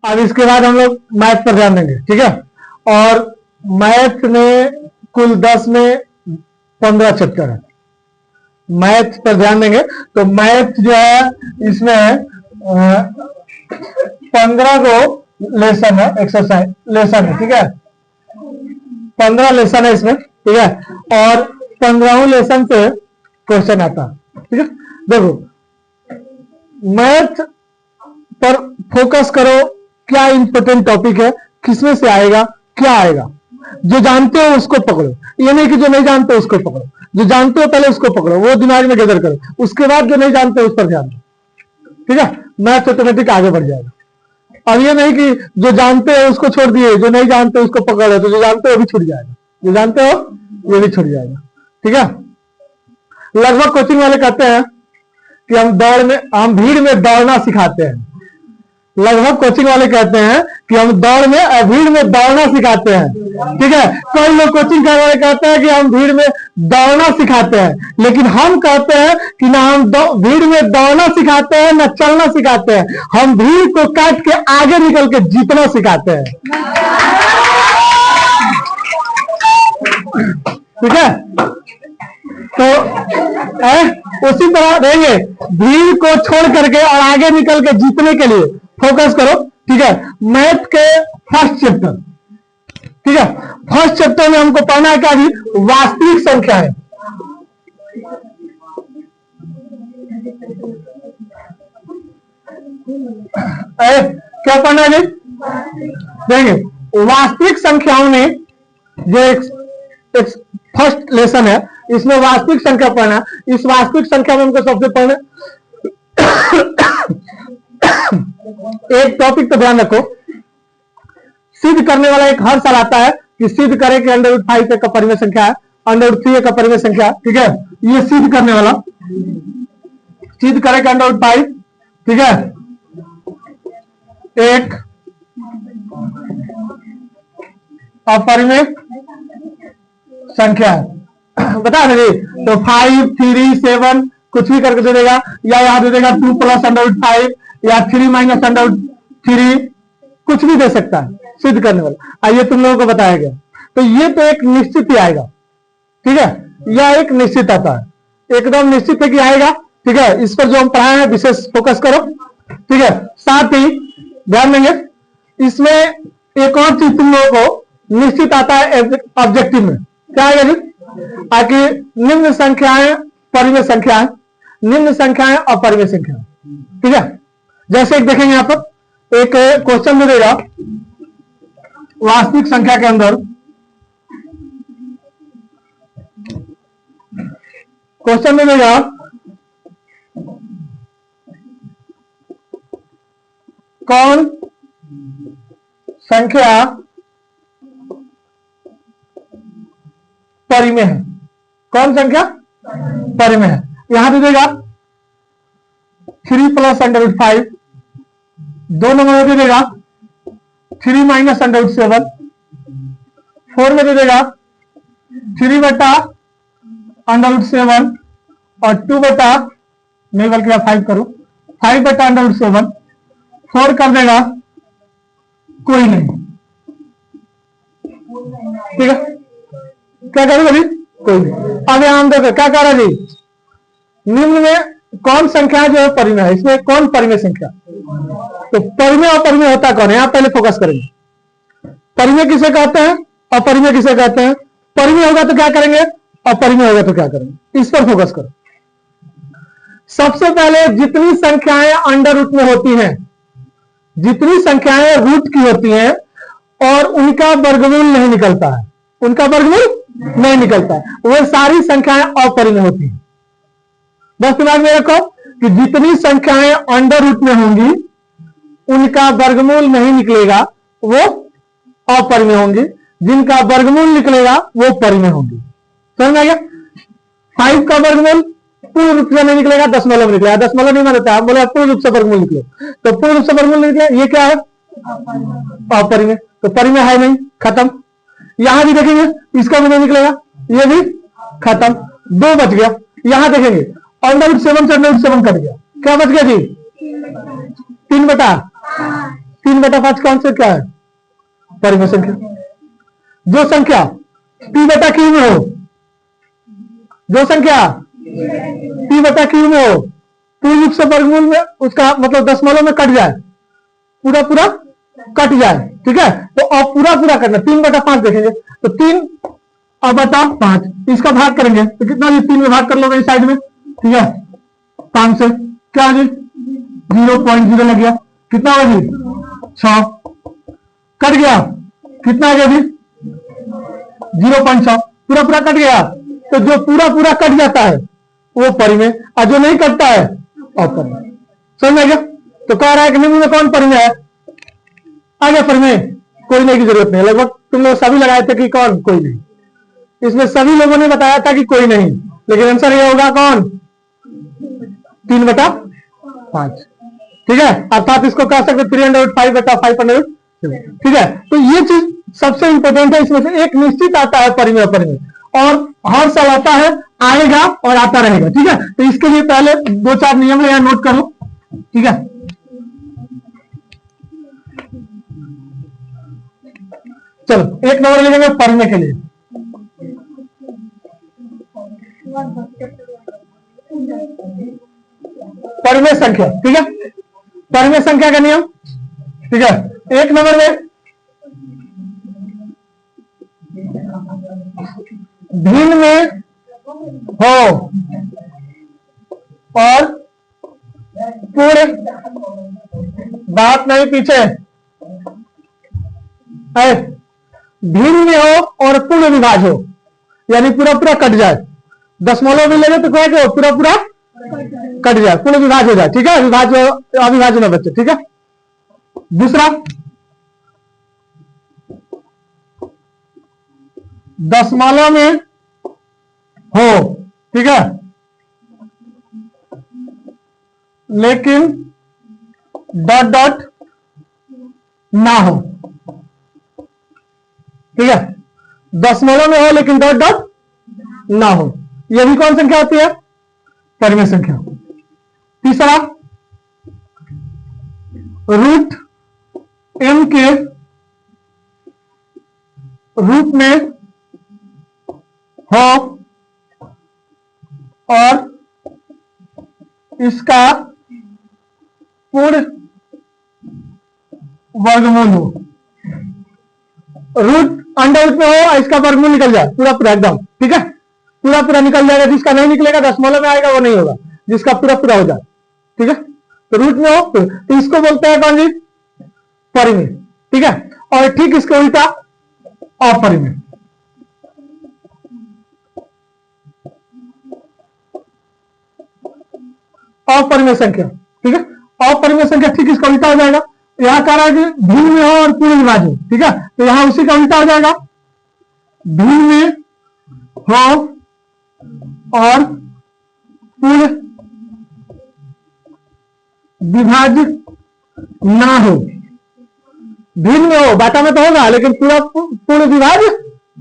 अब इसके बाद हम लोग मैथ पर ध्यान देंगे, ठीक है। और मैथ में कुल 10 में 15 चैप्टर है। मैथ पर ध्यान देंगे तो मैथ जो है इसमें 15 को लेसन है, एक्सरसाइज लेसन है, ठीक है। 15 लेसन है इसमें, ठीक है। और 15वें लेसन से क्वेश्चन आता है, ठीक है। देखो मैथ पर फोकस करो, क्या इंपॉर्टेंट टॉपिक है, किसमें से आएगा, क्या आएगा। जो जानते हो उसको पकड़ो, ये नहीं कि जो नहीं जानते उसको पकड़ो। जो जानते हो पहले उसको पकड़ो, वो दिमाग में गैदर करो, उसके बाद जो नहीं जानते उस पर ध्यान दो, ठीक है। मैथ ऑटोमेटिक आगे बढ़ जाएगा। अब ये नहीं कि जो जानते हो उसको छोड़ दिए, जो नहीं जानते उसको पकड़, तो जो जानते हो भी छूट जाएगा, जो जानते हो ये भी छूट जाएगा, ठीक है। लगभग कोचिंग वाले कहते हैं कि हम भीड़ में दौड़ना सिखाते हैं। लगभग कोचिंग वाले कहते हैं कि हम भीड़ में दौड़ना सिखाते हैं, ठीक है। कई लोग कोचिंग करने वाले कहते हैं कि हम भीड़ में दौड़ना सिखाते हैं, लेकिन हम कहते हैं कि ना हम भीड़ में दौड़ना सिखाते हैं ना चलना सिखाते हैं, हम भीड़ को काट के आगे निकल के जीतना सिखाते हैं, ठीक है। तो उसी तरह रहेंगे, भीड़ को छोड़ करके और आगे निकल के जीतने के लिए फोकस करो, ठीक है। मैथ के फर्स्ट चैप्टर, ठीक है। फर्स्ट चैप्टर में हमको पढ़ना है क्या, वास्तविक संख्या है। क्या पढ़ना है, देखेंगे वास्तविक संख्याओं में जो एक फर्स्ट लेसन है, इसमें वास्तविक संख्या पढ़ना। इस वास्तविक संख्या में हमको सबसे पहले एक टॉपिक तो ध्यान रखो, सिद्ध करने वाला एक हर साल आता है कि सिद्ध करें कि √5 एक अपरिमेय संख्या है, √3 एक अपरिमेय संख्या है, ठीक है। ये सिद्ध करने वाला, सिद्ध करें कि √5, ठीक है, एक अपरिमेय संख्या है। बता दे तो 5, 3, 7 कुछ भी करके दे देगा, या यहां दे देगा 2 + √5 या 3 - √3, कुछ भी दे सकता है सिद्ध करने वाला। आइए तुम लोगों को बताया गया, तो ये तो एक निश्चित ही आएगा, ठीक है। यह एक निश्चित आता है, एकदम निश्चित है कि आएगा, ठीक है। इस पर जो हम पढ़ाए हैं विशेष फोकस करो, ठीक है। साथ ही ध्यान देंगे इसमें एक और चीज तुम लोगों को निश्चित आता है ऑब्जेक्टिव में, क्या आएगा जी, ताकि निम्न संख्याएं परिमेय संख्याएं, निम्न संख्याएं अपरिमेय संख्याएं, ठीक है। जैसे एक देखेंगे यहां पर एक क्वेश्चन में देगा वास्तविक संख्या के अंदर, क्वेश्चन में देगा कौन संख्या परिमेय है, कौन संख्या परिमेय है। यहां दे देगा 3 + √5, 2 नंबर में दे देगा 3 - √7, 4 में दे देगा 3/√7 और 2 नहीं बल्कि 5 करो, 5/√7, 4 कर देगा कोई नहीं, ठीक है। क्या करेगा जी, कोई नहीं। अब यहां हम देखो क्या कह रहा जी, निम्न में कौन संख्या जो है परिमेय है, इसमें कौन परिमेय संख्या, तो परिमेय और अपरिमेय होता कौन है, यहां पहले फोकस करेंगे। परिमेय किसे कहते हैं, अपरिमेय किसे कहते हैं। परिमेय होगा तो क्या करेंगे, अपरिमेय होगा तो क्या करेंगे, इस पर फोकस करो। सबसे पहले जितनी संख्याएं अंडर रूट में होती हैं, जितनी संख्याएं रूट की होती हैं और उनका वर्गमूल नहीं निकलता है, उनका वर्गमूल नहीं निकलता है, वो सारी संख्याएं अपरिमेय होती हैं। बस दिमाग में रखो कि जितनी संख्याएं अंडर रूट में होंगी उनका वर्गमूल नहीं निकलेगा, वो अपरिमेय होंगी, जिनका वर्गमूल निकलेगा वो परिमेय होंगी। समझ आ गया। 5 का वर्गमूल पूर्ण रूप से नहीं निकलेगा, दशमलव में निकलेगा। दशमलव नहीं मानता है, बोले पूर्ण रूप से वर्गमूल निकले, तो पूर्ण रूप से वर्गमूल निकले, ये क्या है, अपरिमेय, तो परिमेय है नहीं, खत्म। यहां भी देखेंगे इसका भी नहीं निकलेगा, ये भी खत्म, 2 बच गया। यहां देखेंगे √7 से √7 कट गया, क्या बच गया जी, 3/, 3/5 कौन से क्या है? परिमेय संख्या। जो संख्या p/q में हो, जो संख्या p/q में हो, पूर्ण रूप से वर्गमूल में उसका मतलब दशमलव में कट जाए, पूरा पूरा कट जाए, ठीक है। तो अब पूरा पूरा करना, 3/5 देखेंगे तो 3/5, इसका भाग करेंगे तो कितना जी? 3 में भाग कर लोगे इस साइड में, ठीक है। 5 से क्या जी? 0.0 लग गया, कितना होगा जी? 6 कट गया, कितना आ गया जी? 0.6, पूरा पूरा कट गया। तो जो पूरा पूरा कट जाता है वो परिमेय, और जो नहीं कटता है अपरिमेय। समझ में गया? तो कह रहा है कि निम्न में कौन परिमेय है? आ गया परिमेय, कोई नहीं की जरूरत नहीं। लगभग तुम लोग सभी लगाए थे कि कौन? कोई नहीं। इसमें सभी लोगों ने बताया था कि कोई नहीं, लेकिन आंसर ये होगा कौन? 3/5, ठीक है। अर्थात इसको कह सकते 305/500, ठीक है। तो ये चीज सबसे इंपॉर्टेंट है। इसमें से एक निश्चित आता है परिमेय अपरिमेय, और हर साल आता है, आएगा और आता रहेगा, ठीक है। तो इसके लिए पहले 2-4 नियम है, नोट करो, ठीक है। चलो 1 नंबर लिखेंगे परिमेय के लिए। परिमेय संख्या, ठीक है। परिमेय संख्या का नियम, ठीक है। 1 नंबर में भिन्न में हो और पूर्ण, बात नहीं पीछे है, भिन्न में हो और पूर्ण विभाज्य हो, यानी पूरा पूरा कट जाए। दशमलव भी लेंगे तो क्या कि पूरा पूरा कट जाए, पूर्ण विभाज्य हो जाए, ठीक है। विभाज्य अविभाज्य न बचे, ठीक है। दूसरा, दशमलव में हो, ठीक है, लेकिन डॉट डॉट ना हो, ठीक है। दशमलव में हो लेकिन डॉट डॉट ना हो, यह भी कौन संख्या होती है? परिमेय संख्या। तीसरा, √m के रूप में हो और इसका पूर्ण वर्गमूल हो। रूट अंडर रूट में हो और इसका वर्गमूल निकल जाए, पूरा पूरा एकदम, ठीक है। पूरा पूरा निकल जाएगा, जिसका नहीं निकलेगा दशमलव में आएगा वो नहीं होगा, जिसका पूरा पूरा हो जाए, ठीक है। तो रूट में हो तो इसको बोलते हैं कौन जी? परिमेय, ठीक है। और ठीक इसके उल्टा अपरिमेय। अपरिमेय संख्या, ठीक है। अपरिमेय संख्या ठीक इसका उल्टा हो जाएगा। यहां कह रहा है कि भिन्न में हो और पूर्ण विभाज्य, ठीक है। तो यहां उसी का उल्टा हो जाएगा, भिन्न में हो और पूर्ण विभाज्य ना हो। भिन्न में हो, बाटा में तो होगा लेकिन पूरा पूर्ण विभाज्य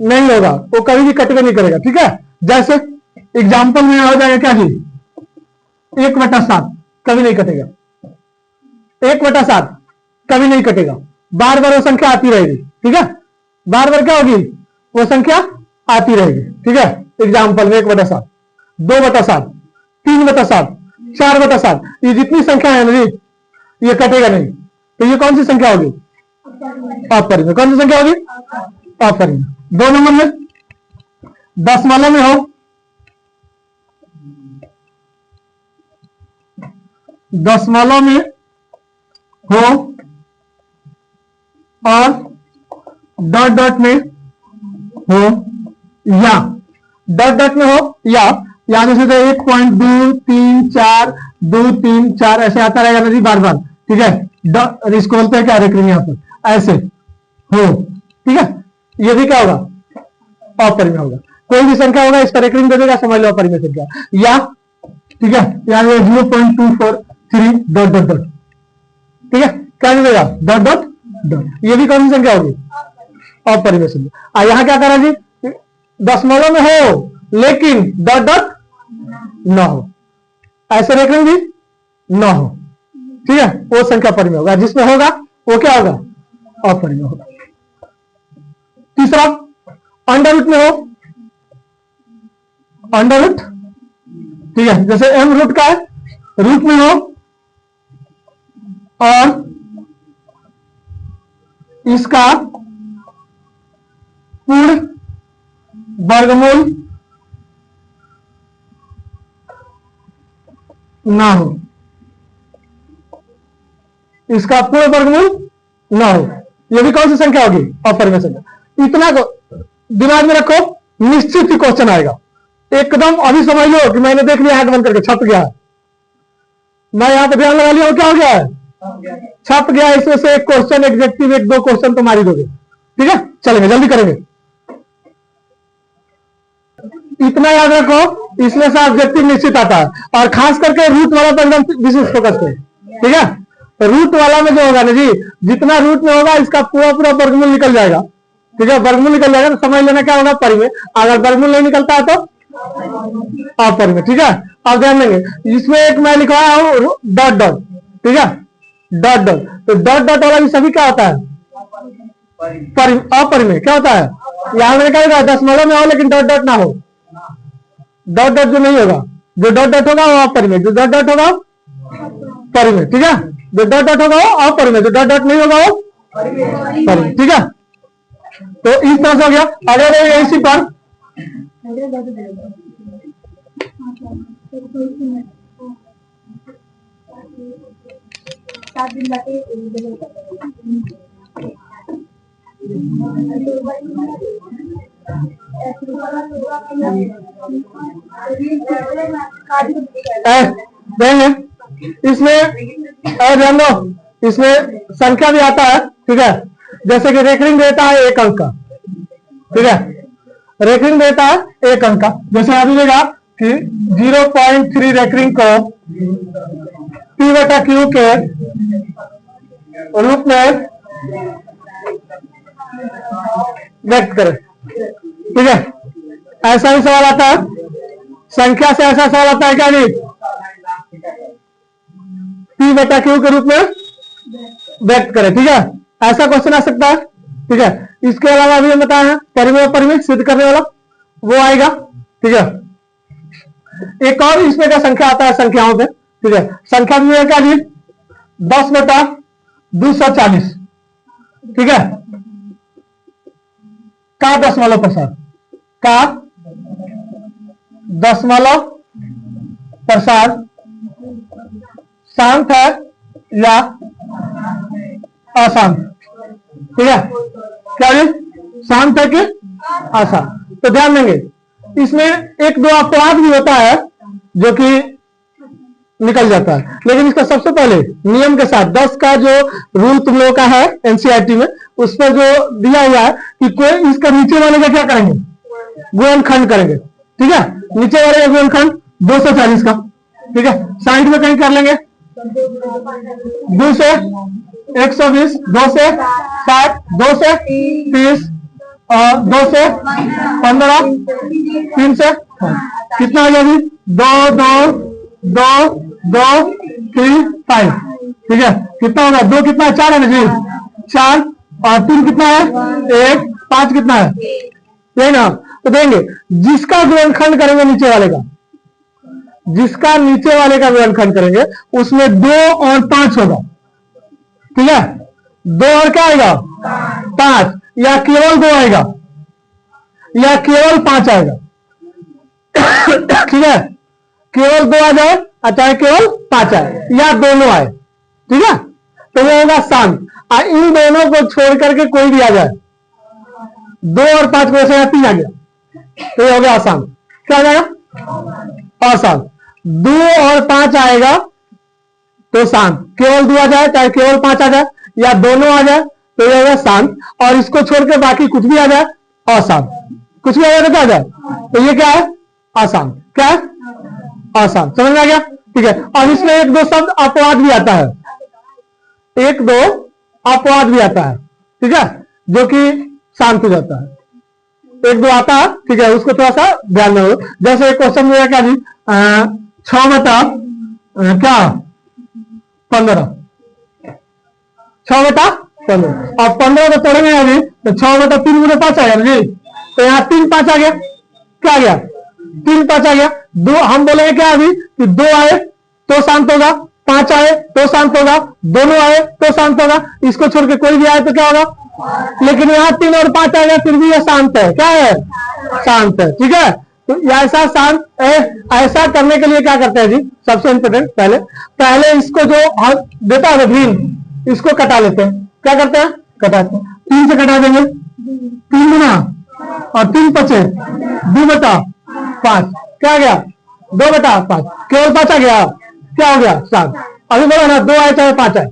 नहीं होगा, वो कभी भी कटवे नहीं करेगा, ठीक है। जैसे एग्जाम्पल में हो जाएगा क्या जी? 1/7 कभी नहीं कटेगा, 1/7 कभी नहीं कटेगा, बार बार वो संख्या आती रहेगी, ठीक है। बार बार क्या होगी? वो संख्या आती रहेगी, ठीक है। एग्जाम्पल में 1/7, 2/7, 3/7, 4/7, ये जितनी संख्या है ना जी, ये कटेगा नहीं। तो ये कौन सी संख्या होगी? अपरिमेय। कौन सी संख्या होगी? अपरिमेय। 2 नंबर में दशमलव में हो, दशमलव में हो और डॉट डॉट में हो, या डॉट डॉट में हो, या जैसे तो 1.234 ऐसे आता रहेगा ना जी बार बार, ठीक है। इसको बोलते हैं क्या? रेकरिंग, यहां पर ऐसे हो, ठीक है। ये भी क्या होगा? अपरिमेय होगा। कोई भी संख्या होगा इसका रेकरिंग दे देगा, समझ लो अपरिमेय संख्या। या ठीक है, यहाँ 0.243 डॉट डॉट डॉट, ठीक है। क्या मिलेगा? Dot dot dot. ये भी कौन सी संख्या होगी? अपरिमेय संख्या। यहां क्या करा जी? दशमलव में हो लेकिन डॉट डॉट न हो, ऐसे रेकरिंग भी न हो, ठीक है। वो संख्या परिमेय होगा। जिसमें होगा वो क्या होगा? अपरिमेय होगा। तीसरा, अंडर रूट में हो, अंडर रूट, ठीक है, जैसे m रूट का है, रूट में हो और इसका पूर्ण वर्गमूल ना हो, इसका पूर्ण वर्गमूल ना हो, ये भी कौन सी संख्या होगी? अपरिमेय संख्या। इतना को दिमाग में रखो, निश्चित ही क्वेश्चन आएगा एकदम। अभी समझ लो कि मैंने देख लिया, हाथ बंद करके छप गया है, मैं यहां पे ध्यान लगा लिया, क्या हो गया है? छप गया। इसमें से एक क्वेश्चन एग्जेक्टिव, एक दो क्वेश्चन तो मार ही दोगे, ठीक है। चलेंगे, जल्दी करेंगे। इतना याद रखो, इसमें से ऑब्जेक्टिव निश्चित आता है, और खास करके रूट वाला पर एकदम विशेष फोकस करें, ठीक है। तो रूट वाला में जो होगा ना जी, जितना रूट में होगा इसका पूरा पूरा वर्गमूल निकल जाएगा, ठीक है। वर्गमूल निकल जाएगा तो समझ लेना क्या होगा? परिमेय। अगर वर्गमूल नहीं निकलता है तो अपरिमेय, ठीक है। अब ध्यान देंगे, इसमें एक मैं लिखवाया हूं डॉट डॉट, ठीक है, डॉट डॉट। तो डॉट डॉट वाला भी सभी क्या होता है? अपरिमेय। क्या होता है? यहां मैंने क्या लिखा? दशमलव में हो लेकिन डॉट डॉट ना हो। डॉट डॉट जो नहीं होगा, जो डॉट डॉट होगा वो अपरिमेय, जो डॉट डॉट होगा परिमेय, ठीक है। जो डॉट डॉट होगा वो अपरिमेय, जो डॉट डॉट नहीं होगा वो परिमेय, ठीक है। तो इस तरह से हो गया। अगर इसी पर इसमें ध्यान दो, इसमें संख्या भी आता है, ठीक है। जैसे कि रेकरिंग देता है 1 अंक का, ठीक है, रेकरिंग देता है 1 अंक का। जैसे अभी देगा कि 0.3 रेकरिंग को P/Q के रूप में व्यक्त करें, ठीक है। ऐसा भी सवाल आता है, संख्या से ऐसा सवाल आता है क्या जी? P/Q के रूप में व्यक्त करें, ठीक है। ऐसा क्वेश्चन आ सकता है, ठीक है। इसके अलावा अभी हम बताए हैं परिमेय अपरिमेय सिद्ध करने वाला, वो आएगा, ठीक है। एक और इसमें क्या संख्या आता है संख्याओं पे, ठीक है। संख्या में क्या जी? 10/240, ठीक है, का दशमलव प्रसार, का दशमलव प्रसार शांत है या अशांत, ठीक है। क्या जी? शांत है कि अशांत? तो ध्यान देंगे, इसमें एक दो अपवाद भी होता है जो कि निकल जाता है, लेकिन इसका सबसे पहले नियम के साथ 10 का जो रूल तुम लोगों का है एनसीईआरटी में, उस पर जो दिया हुआ है कि कोई इसका नीचे वाले का क्या करेंगे? गुणनखंड करेंगे, ठीक है। नीचे वाले का गुणनखंड 240 का, ठीक है। साइड में कहीं कर लेंगे 2 से 120, 2 से 60, 2 से 30, 2 से 15, 3 से कितना हो जाएगी? 2 2 2 2 3 5, ठीक है। कितना होगा? 2 कितना है? 4 है ना जी, 4, और 3 कितना है? 1, 5 कितना है? यही ना। तो देंगे जिसका गुणनखंड करेंगे नीचे वाले का, जिसका नीचे वाले का गुणनखंड करेंगे उसमें 2 और 5 होगा, ठीक है। 2 और क्या आएगा? 5, या केवल 2 आएगा या केवल 5 आएगा, ठीक है। केवल 2 आ जाए चाहे केवल 5 आए या दोनों आए, ठीक है, तो वो होगा शांत। इन दोनों को छोड़ करके कोई भी आ जाए, 2 और 5 को ऐसे 3 आ गया, तो ये हो गया अशांत। क्या आ जाएगा? अशांत। 2 और 5 आएगा तो शांत, केवल 2 आ जाए चाहे केवल 5 आ जाए या दोनों आ जाए तो ये होगा शांत, और इसको छोड़ के बाकी कुछ भी आ जाए अशांत, कुछ भी आ जाए तो क्या आ जाए? तो ये क्या है? अशांत। क्या है? अशांत। समझ में आ गया? ठीक है। अब इसमें 1 2 शब्द अपवाद भी आता है, 1 2 अपवाद भी आता है, ठीक है, जो कि शांत हो जाता है। 1 2 आता है, ठीक है, उसको थोड़ा सा ध्यान में हो। जैसे एक क्वेश्चन में क्या जी? 6 बटा क्या 15, 6/15। अब 15 को तोड़ेंगे अभी तो 6/3 गुणे 5 आएगा जी। तो यहाँ 3 5 आ गया, क्या आ गया 3 5 आ गया। दो हम बोलेंगे क्या अभी कि 2 आए तो शांत होगा, 5 आए तो शांत होगा, दोनों आए तो शांत होगा, इसको छोड़ के कोई भी आए तो क्या होगा। लेकिन यहाँ 3 और 5 आ गया फिर भी यह शांत है, क्या है शांत है, ठीक है। तो ऐसा शांत ऐसा करने के लिए क्या करते हैं जी, सबसे इंपोर्टेंट पहले इसको जो देता है ग्रीन इसको कटा लेते हैं, क्या करते हैं कटाते हैं। 3 से कटा देंगे 3 गुना और 3 पचे 2/5, क्या आ गया 2/5, केवल 5 आ गया, क्या हो गया शांत। अभी बोला ना 2 आए चाहे 5 आए,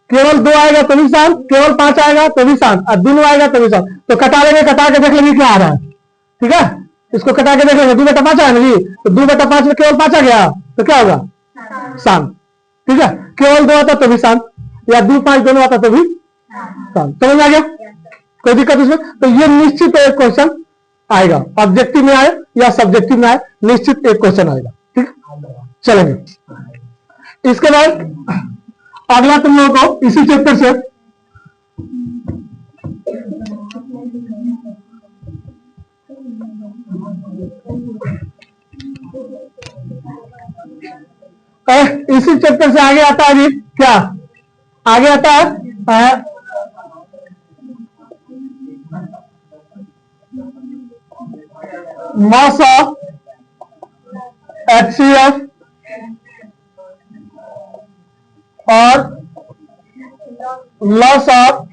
केवल 2 आएगा तो भी शांत, केवल 5 आएगा तो भी शांत, और दोनों आएगा तो भी शांत। तो कटा लेंगे, कटा के देख लेंगे क्या आ रहा है, ठीक है। इसको कटा के देख लेंगे 2/5 आया ना जी, तो 2/5 में केवल 5 आ गया तो क्या होगा शांत, ठीक है। केवल 2 आता तो भी शांत, या 2 5 दोनों आता तो भी शांत। समझ में आ गया, कोई दिक्कत इसमें। तो ये निश्चित एक क्वेश्चन आएगा, ऑब्जेक्टिव में आए या सब्जेक्टिव में आए, निश्चित एक क्वेश्चन आएगा, ठीक। चलेंगे इसके बाद अगला तुम लोगों को इसी चैप्टर से इसी चैप्टर से आगे आता है जी, क्या आगे आता है मास ऑफ HCF और लॉस ऑफ